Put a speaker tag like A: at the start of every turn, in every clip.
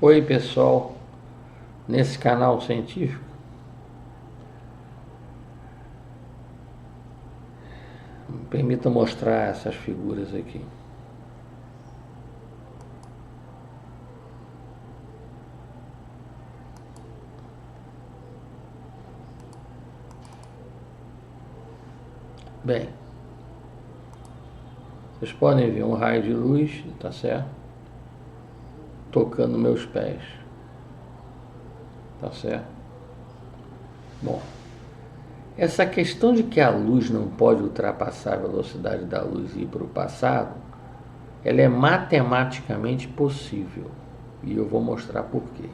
A: Oi pessoal, nesse canal científico, me permita mostrar essas figuras aqui. Bem, vocês podem ver um raio de luz, tá certo? Tocando meus pés, tá certo? Bom, essa questão de que a luz não pode ultrapassar a velocidade da luz e ir para o passado, ela é matematicamente possível. E eu vou mostrar por quê.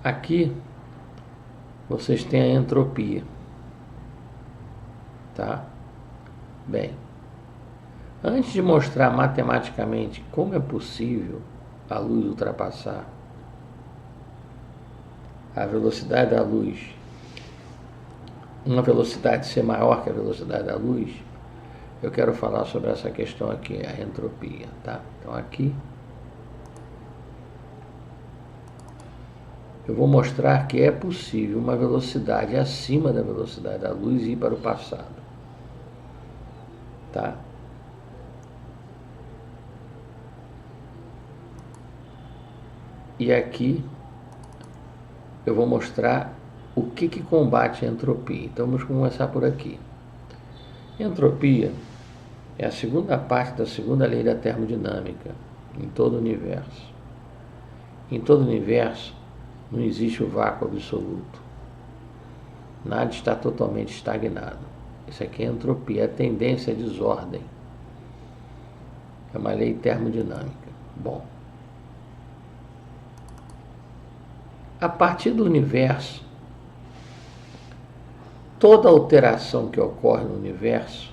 A: Aqui vocês têm a entropia, tá? Bem, antes de mostrar matematicamente como é possível a luz ultrapassar a velocidade da luz, uma velocidade ser maior que a velocidade da luz, eu quero falar sobre essa questão aqui, a entropia, tá? Então aqui eu vou mostrar que é possível uma velocidade acima da velocidade da luz ir para o passado, tá? E aqui eu vou mostrar o que combate a entropia. Então vamos começar por aqui. Entropia é a segunda parte da segunda lei da termodinâmica em todo o universo. Em todo o universo não existe o vácuo absoluto. Nada está totalmente estagnado. Isso aqui é entropia, é a tendência à desordem. É uma lei termodinâmica. Bom, a partir do universo, toda alteração que ocorre no universo,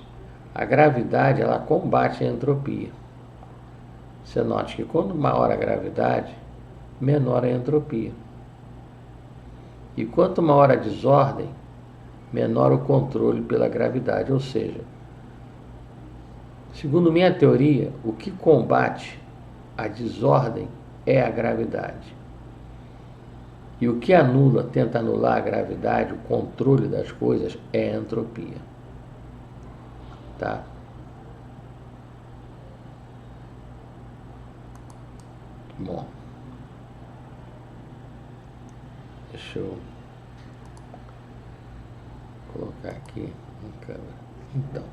A: a gravidade ela combate a entropia. Você note que quando maior a gravidade, menor a entropia. E quanto maior a desordem, menor o controle pela gravidade. Ou seja, segundo minha teoria, o que combate a desordem é a gravidade. E o que anula, tenta anular a gravidade, o controle das coisas, é a entropia. Tá? Bom. Deixa eu colocar aqui na câmera. Então,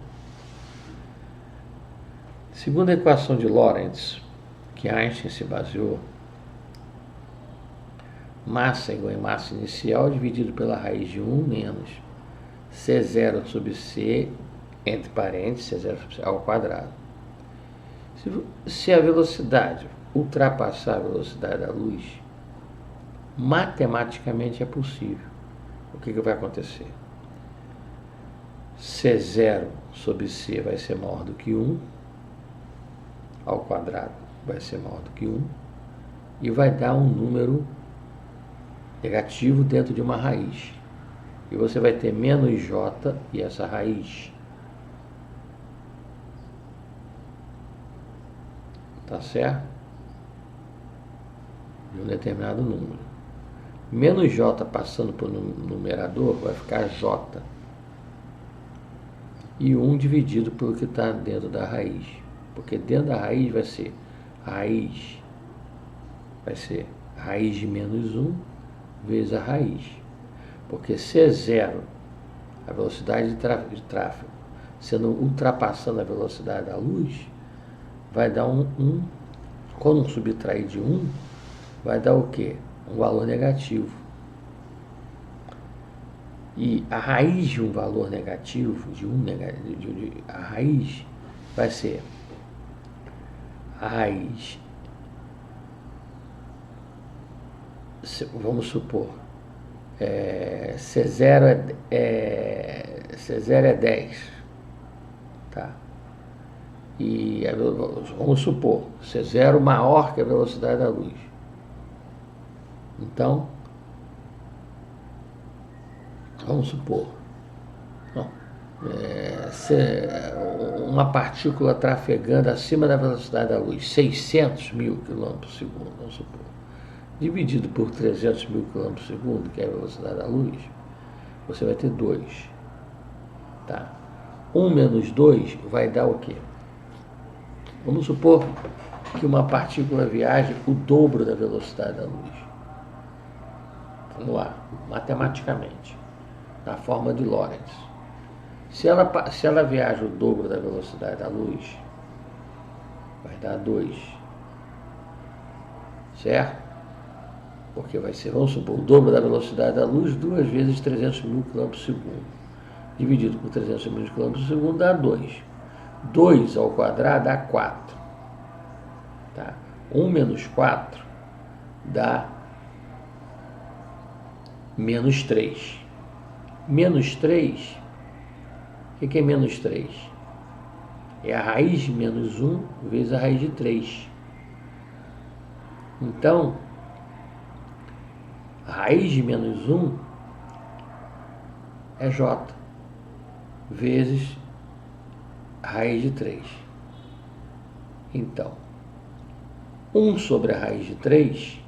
A: segundo a equação de Lorentz, que Einstein se baseou, massa igual a massa inicial dividido pela raiz de 1 menos C0 sobre C, entre parênteses, C0 sobre C ao quadrado. Se a velocidade ultrapassar a velocidade da luz, matematicamente é possível. O que vai acontecer? C0 sobre C vai ser maior do que 1, ao quadrado vai ser maior do que 1, e vai dar um número negativo dentro de uma raiz. E você vai ter menos J e essa raiz. Tá certo? De um determinado número. Menos J passando para o numerador vai ficar J. E 1 dividido pelo que está dentro da raiz. Porque dentro da raiz vai ser raiz de menos 1 vezes a raiz. Porque C0, a velocidade de tráfego, sendo ultrapassando a velocidade da luz, vai dar quando subtrair de 1, vai dar o quê? Um valor negativo. E a raiz de um valor negativo, a raiz vai ser a raiz, vamos supor, C0 é 10, tá? E vamos supor, C0 maior que a velocidade da luz. Então, vamos supor, uma partícula trafegando acima da velocidade da luz, 600 mil km por segundo, vamos supor, dividido por 300 mil km por segundo, que é a velocidade da luz, você vai ter 2. Tá? 1 menos 2 vai dar o quê? Vamos supor que uma partícula viaje o dobro da velocidade da luz. Vamos lá, matematicamente, na forma de Lorentz. Se ela viaja o dobro da velocidade da luz, vai dar 2. Certo? Porque vai ser, vamos supor, o dobro da velocidade da luz, 2 vezes 300 mil km por segundo. Dividido por 300 mil km por segundo dá 2. 2 ao quadrado dá 4. Tá? 1 menos 4 dá menos 3. Menos 3, o que é menos 3? É a raiz de menos 1 vezes a raiz de 3. Então, a raiz de menos 1 é J vezes a raiz de 3. Então, 1 sobre a raiz de 3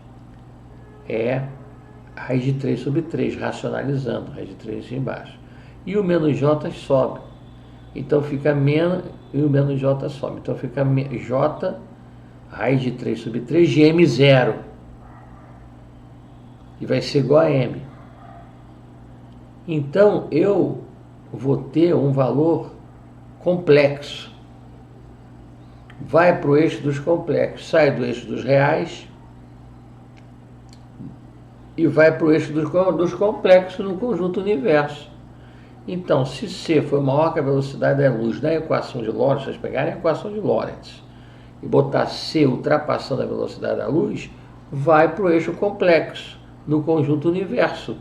A: é a raiz de 3 sobre 3, racionalizando, a raiz de 3 aqui embaixo. E o menos J sobe. Então fica menos, e o menos J sobe. Então fica J, raiz de 3 sobre 3, de M0. E vai ser igual a M. Então eu vou ter um valor complexo. Vai para o eixo dos complexos, sai do eixo dos reais e vai para o eixo dos complexos no conjunto universo. Então, se C for maior que a velocidade da luz na equação de Lorentz, vocês pegarem a equação de Lorentz e botar C ultrapassando a velocidade da luz, vai para o eixo complexo no conjunto universo.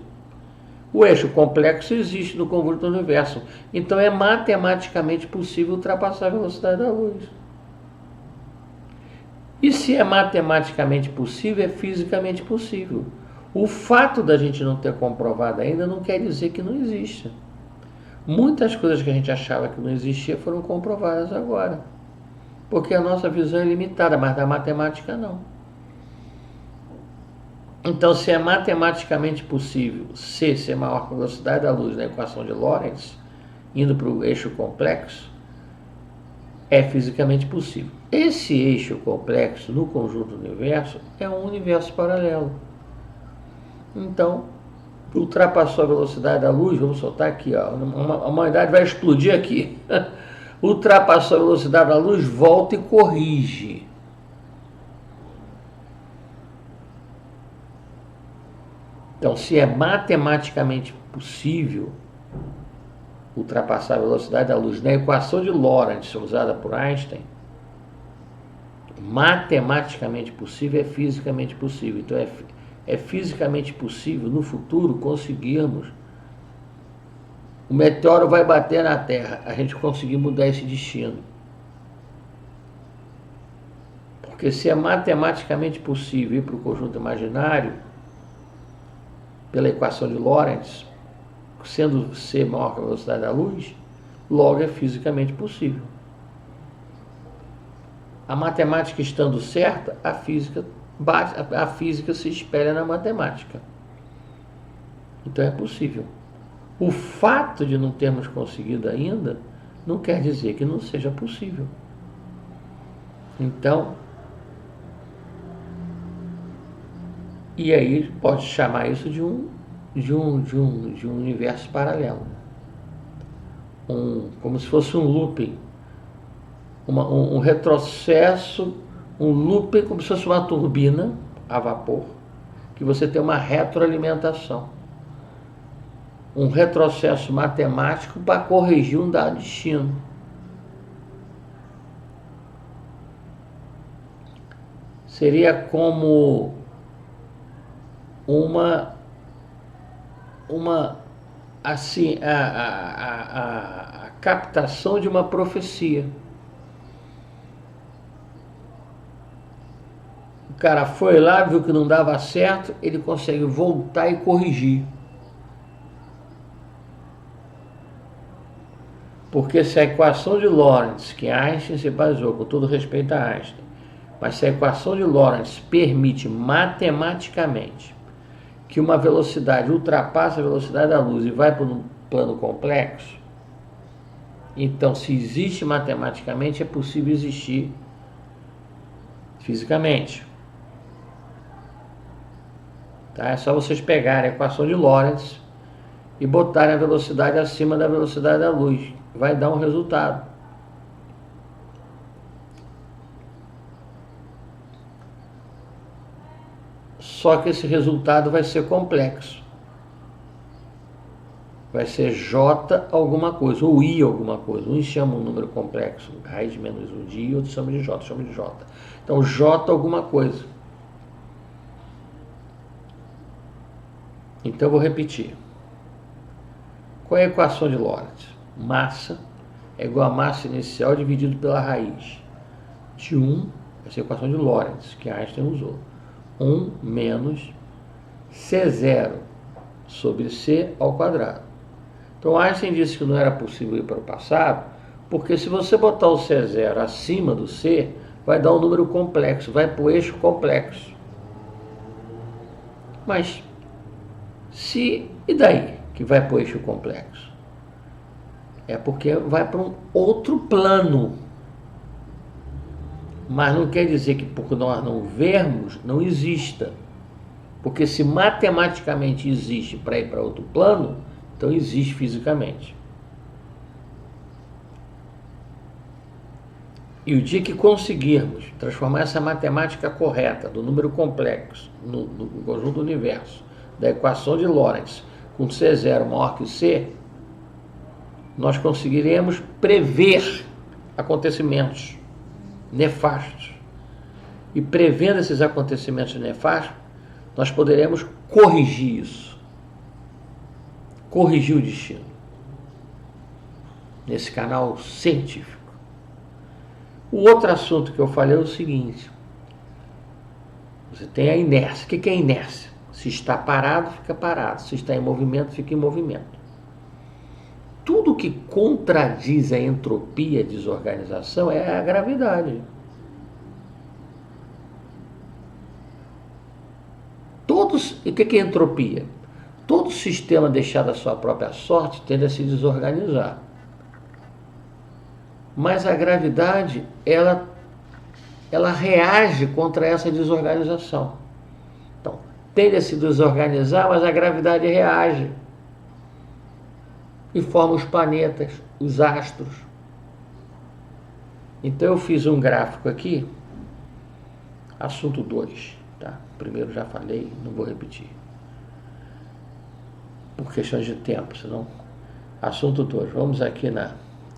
A: O eixo complexo existe no conjunto universo, então é matematicamente possível ultrapassar a velocidade da luz. E se é matematicamente possível, é fisicamente possível. O fato da gente não ter comprovado ainda não quer dizer que não existe. Muitas coisas que a gente achava que não existia foram comprovadas agora. Porque a nossa visão é limitada, mas da matemática não. Então, se é matematicamente possível C ser maior que a velocidade da luz na equação de Lorentz, indo para o eixo complexo, é fisicamente possível. Esse eixo complexo no conjunto do universo é um universo paralelo. Então, ultrapassou a velocidade da luz, vamos soltar aqui, ó, a humanidade vai explodir aqui. Ultrapassou a velocidade da luz, volta e corrige. Então, se é matematicamente possível ultrapassar a velocidade da luz na equação de Lorentz usada por Einstein, matematicamente possível é fisicamente possível. Então, é fisicamente possível no futuro conseguirmos, o meteoro vai bater na Terra, a gente conseguir mudar esse destino. Porque se é matematicamente possível ir para o conjunto imaginário, pela equação de Lorentz, sendo C maior que a velocidade da luz, logo é fisicamente possível. A matemática estando certa, a física se espelha na matemática. Então é possível. O fato de não termos conseguido ainda não quer dizer que não seja possível. Então, e aí pode chamar isso de um universo paralelo. Como se fosse um looping. Um retrocesso, um looping como se fosse uma turbina a vapor, que você tem uma retroalimentação. Um retrocesso matemático para corrigir um dado destino. Seria como assim, a captação de uma profecia. O cara foi lá, viu que não dava certo, ele consegue voltar e corrigir. Porque se a equação de Lorentz, que Einstein se baseou, com todo respeito a Einstein, mas se a equação de Lorentz permite matematicamente que uma velocidade ultrapassa a velocidade da luz e vai para um plano complexo, então, se existe matematicamente, é possível existir fisicamente. Tá? É só vocês pegarem a equação de Lorentz e botarem a velocidade acima da velocidade da luz. Vai dar um resultado. Só que esse resultado vai ser complexo. Vai ser J alguma coisa, ou I alguma coisa. Uns chamam um número complexo, raiz de menos 1 de I, outros chamam de J, Então, J alguma coisa. Então, eu vou repetir. Qual é a equação de Lorentz? Massa é igual a massa inicial dividido pela raiz de 1, essa é a equação de Lorentz, que Einstein usou. 1 menos C0 sobre C ao quadrado. Então Einstein disse que não era possível ir para o passado, porque se você botar o C0 acima do C, vai dar um número complexo, vai para o eixo complexo. Mas, e daí que vai para o eixo complexo? É porque vai para um outro plano. Mas não quer dizer que por nós não vermos, não exista. Porque se matematicamente existe para ir para outro plano, então existe fisicamente. E o dia que conseguirmos transformar essa matemática correta do número complexo no conjunto do universo, da equação de Lorentz, com C0 maior que C, nós conseguiremos prever acontecimentos nefastos. E prevendo esses acontecimentos nefastos, nós poderemos corrigir isso. Corrigir o destino. Nesse canal científico. O outro assunto que eu falei é o seguinte. Você tem a inércia. O que é a inércia? Se está parado, fica parado. Se está em movimento, fica em movimento. Tudo que contradiz a entropia, a desorganização, é a gravidade. E o que é entropia? Todo sistema deixado à sua própria sorte tende a se desorganizar. Mas a gravidade, ela reage contra essa desorganização. Então, tende a se desorganizar, mas a gravidade reage. E forma os planetas, os astros. Então eu fiz um gráfico aqui, assunto 2, tá? Primeiro já falei, não vou repetir. Por questões de tempo, senão... Assunto 2, vamos aqui na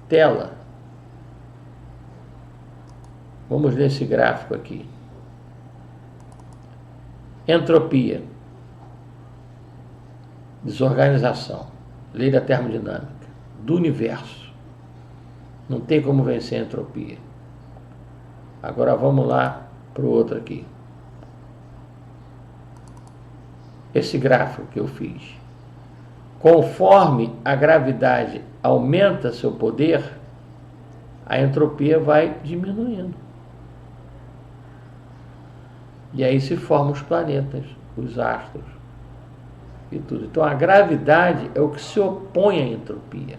A: tela. Vamos nesse gráfico aqui. Entropia. Desorganização. Lei da termodinâmica. Do universo. Não tem como vencer a entropia. Agora vamos lá para o outro aqui. Esse gráfico que eu fiz. Conforme a gravidade aumenta seu poder, a entropia vai diminuindo. E aí se formam os planetas, os astros e tudo. Então a gravidade é o que se opõe à entropia.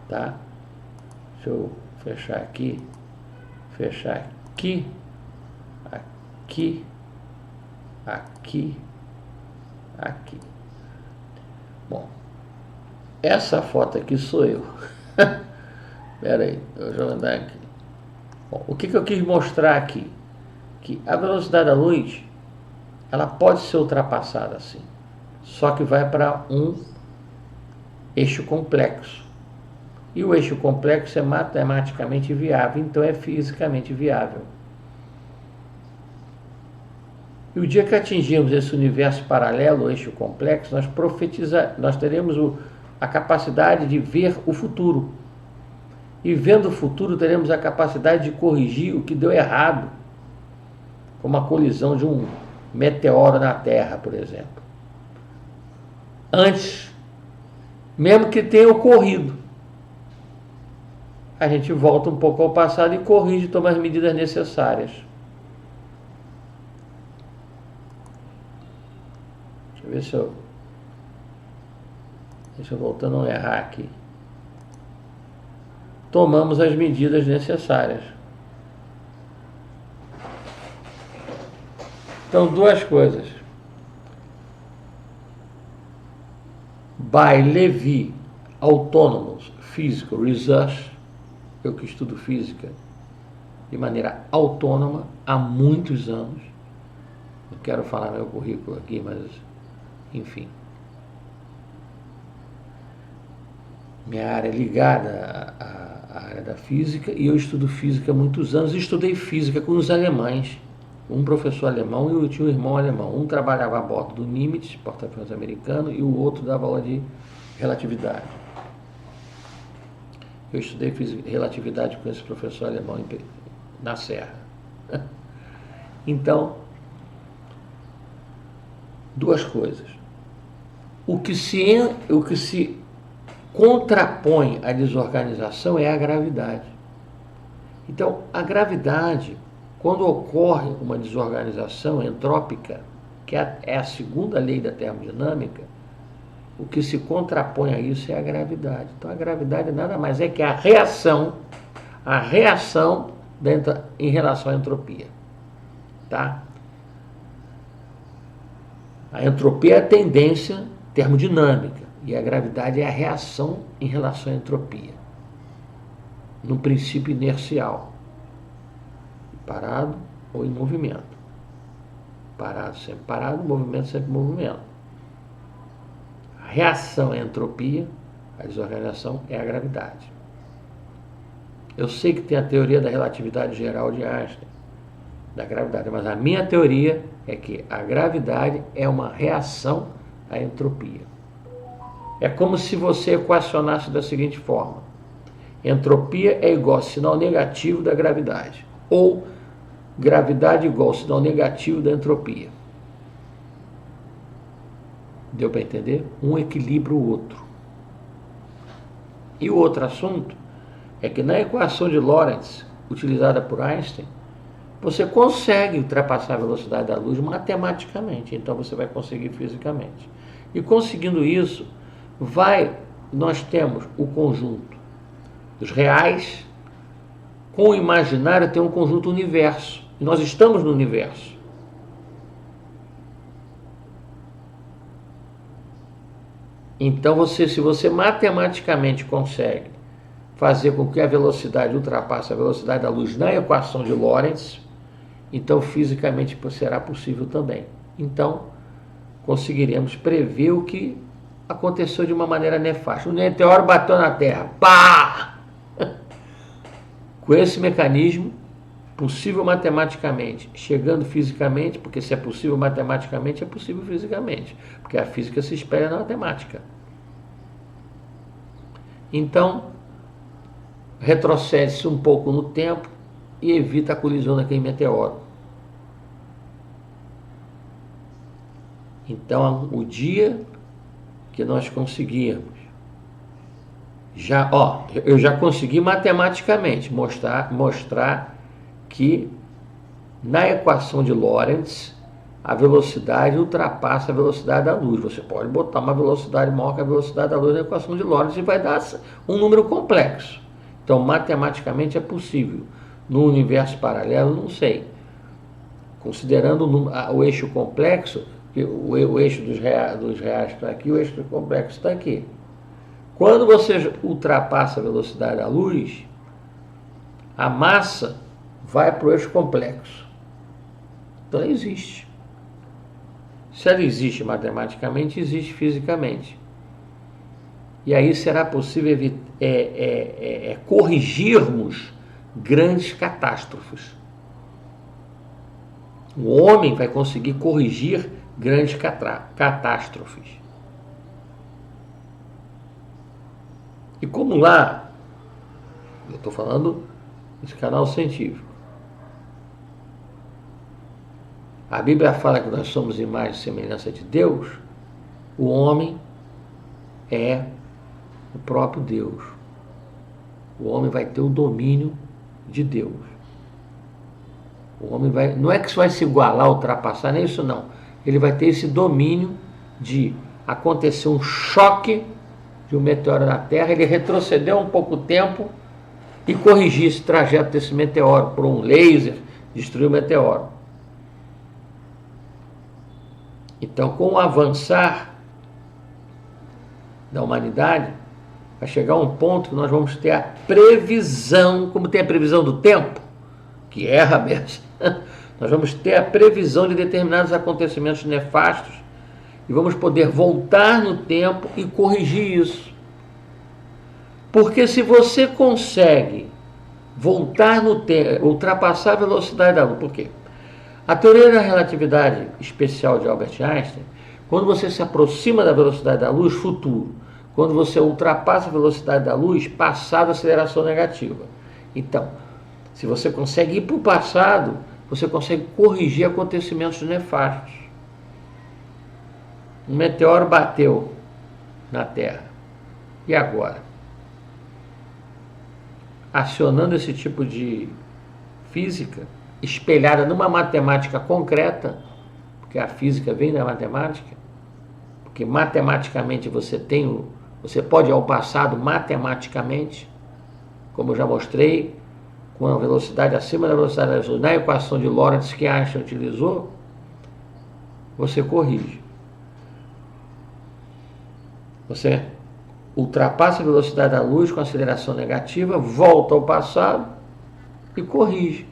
A: Tá? Deixa eu fechar aqui, aqui. Bom, essa foto aqui sou eu. Espera aí, eu já vou andar aqui. Bom, o que eu quis mostrar aqui? Que a velocidade da luz, ela pode ser ultrapassada assim, só que vai para um eixo complexo. E o eixo complexo é matematicamente viável, então é fisicamente viável. E o dia que atingirmos esse universo paralelo, o eixo complexo, nós teremos a capacidade de ver o futuro. E vendo o futuro, teremos a capacidade de corrigir o que deu errado, como a colisão de um meteoro na Terra, por exemplo. Antes, mesmo que tenha ocorrido. a gente volta um pouco ao passado e corrige, toma as medidas necessárias. Deixa eu ver se eu... Deixa eu voltar a não errar aqui. Tomamos as medidas necessárias. Então, duas coisas. By Levi, Autonomous Physical Research, eu que estudo física de maneira autônoma há muitos anos. Não quero falar meu currículo aqui, mas enfim. Minha área é ligada à área da física e eu estudo física há muitos anos. Estudei física com os alemães, um professor alemão e eu tinha um irmão alemão. Um trabalhava a bordo do Nimitz, porta-aviões americano, e o outro dava aula de relatividade. Eu estudei relatividade com esse professor alemão na Serra. Então, duas coisas. O que se contrapõe à desorganização é a gravidade. Então, a gravidade, quando ocorre uma desorganização entrópica, que é a segunda lei da termodinâmica, o que se contrapõe a isso é a gravidade. Então, a gravidade nada mais é que a reação em relação à entropia. Tá? A entropia é a tendência termodinâmica e a gravidade é a reação em relação à entropia, no princípio inercial, parado ou em movimento. Parado sempre parado, movimento sempre movimento. A reação à entropia, a desorganização, é a gravidade. Eu sei que tem a teoria da relatividade geral de Einstein, da gravidade, mas a minha teoria é que a gravidade é uma reação à entropia. É como se você equacionasse da seguinte forma: entropia é igual ao sinal negativo da gravidade, ou gravidade igual ao sinal negativo da entropia. Deu para entender? Um equilibra o outro. E o outro assunto é que na equação de Lorentz, utilizada por Einstein, você consegue ultrapassar a velocidade da luz matematicamente, então você vai conseguir fisicamente. E conseguindo isso, nós temos o conjunto dos reais, com o imaginário tem um conjunto universo, e nós estamos no universo. Então, se você matematicamente consegue fazer com que a velocidade ultrapasse a velocidade da luz na equação de Lorentz, então fisicamente será possível também. Então, conseguiremos prever o que aconteceu de uma maneira nefasta. O meteoro bateu na Terra. Pá! Com esse mecanismo, possível matematicamente, chegando fisicamente, porque se é possível matematicamente, é possível fisicamente, porque a física se espelha na matemática. Então, retrocede-se um pouco no tempo e evita a colisão daquele meteoro. Então, o dia que nós conseguirmos, eu já consegui matematicamente mostrar que na equação de Lorentz a velocidade ultrapassa a velocidade da luz. Você pode botar uma velocidade maior que a velocidade da luz na equação de Lorentz e vai dar um número complexo. Então, matematicamente é possível. No universo paralelo, não sei. Considerando o eixo complexo, o eixo dos reais está aqui, o eixo do complexo está aqui. Quando você ultrapassa a velocidade da luz, a massa vai para o eixo complexo. Então ela existe. Se ela existe matematicamente, existe fisicamente. E aí será possível corrigirmos grandes catástrofes. O homem vai conseguir corrigir grandes catástrofes. E como lá, eu estou falando desse canal científico, a Bíblia fala que nós somos imagem e semelhança de Deus, o homem é o próprio Deus. o homem vai ter o domínio de Deus. O homem vai, não é que isso vai se igualar, ultrapassar, nem isso não. Ele vai ter esse domínio de acontecer um choque de um meteoro na Terra, ele retroceder um pouco tempo e corrigir esse trajeto desse meteoro por um laser, destruir o meteoro. Então, com o avançar da humanidade, vai chegar um ponto que nós vamos ter a previsão, como tem a previsão do tempo, que erra mesmo, nós vamos ter a previsão de determinados acontecimentos nefastos e vamos poder voltar no tempo e corrigir isso. Porque se você consegue voltar no tempo, ultrapassar a velocidade da luz, por quê? A teoria da relatividade especial de Albert Einstein, quando você se aproxima da velocidade da luz, futuro. Quando você ultrapassa a velocidade da luz, passado, aceleração negativa. Então, se você consegue ir para o passado, você consegue corrigir acontecimentos nefastos. Um meteoro bateu na Terra. E agora? Acionando esse tipo de física, espelhada numa matemática concreta, porque a física vem da matemática, porque matematicamente você pode ir ao passado matematicamente, como eu já mostrei, com a velocidade acima da velocidade da luz, na equação de Lorentz que Einstein utilizou, você corrige. Você ultrapassa a velocidade da luz com aceleração negativa, volta ao passado e corrige.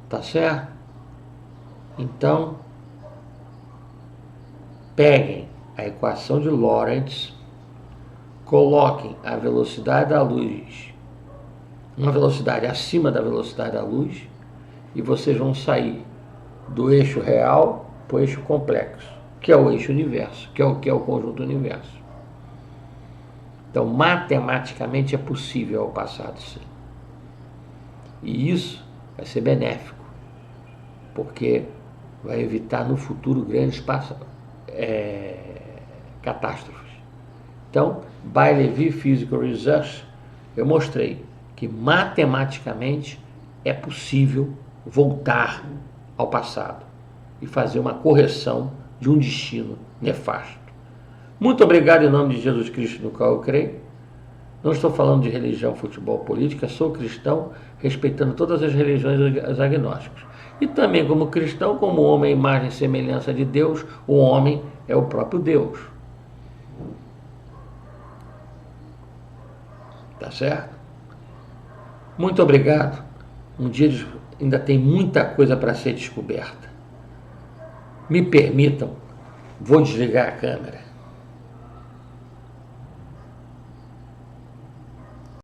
A: Tá certo? Então, peguem a equação de Lorentz, coloquem a velocidade da luz, uma velocidade acima da velocidade da luz, e vocês vão sair do eixo real para o eixo complexo, que é o eixo universo, que é o conjunto universo. Então, matematicamente é possível ao passado, sim. E isso vai ser benéfico, porque vai evitar no futuro grandes catástrofes. Então, by Levy Physical Research, eu mostrei que matematicamente é possível voltar ao passado e fazer uma correção de um destino nefasto. Muito obrigado em nome de Jesus Cristo, no qual eu creio. Não estou falando de religião, futebol, política, sou cristão, respeitando todas as religiões os agnósticos. E também como cristão, como homem, imagem e semelhança de Deus, o homem é o próprio Deus. Tá certo? Muito obrigado. Um dia ainda tem muita coisa para ser descoberta. Me permitam, vou desligar a câmera.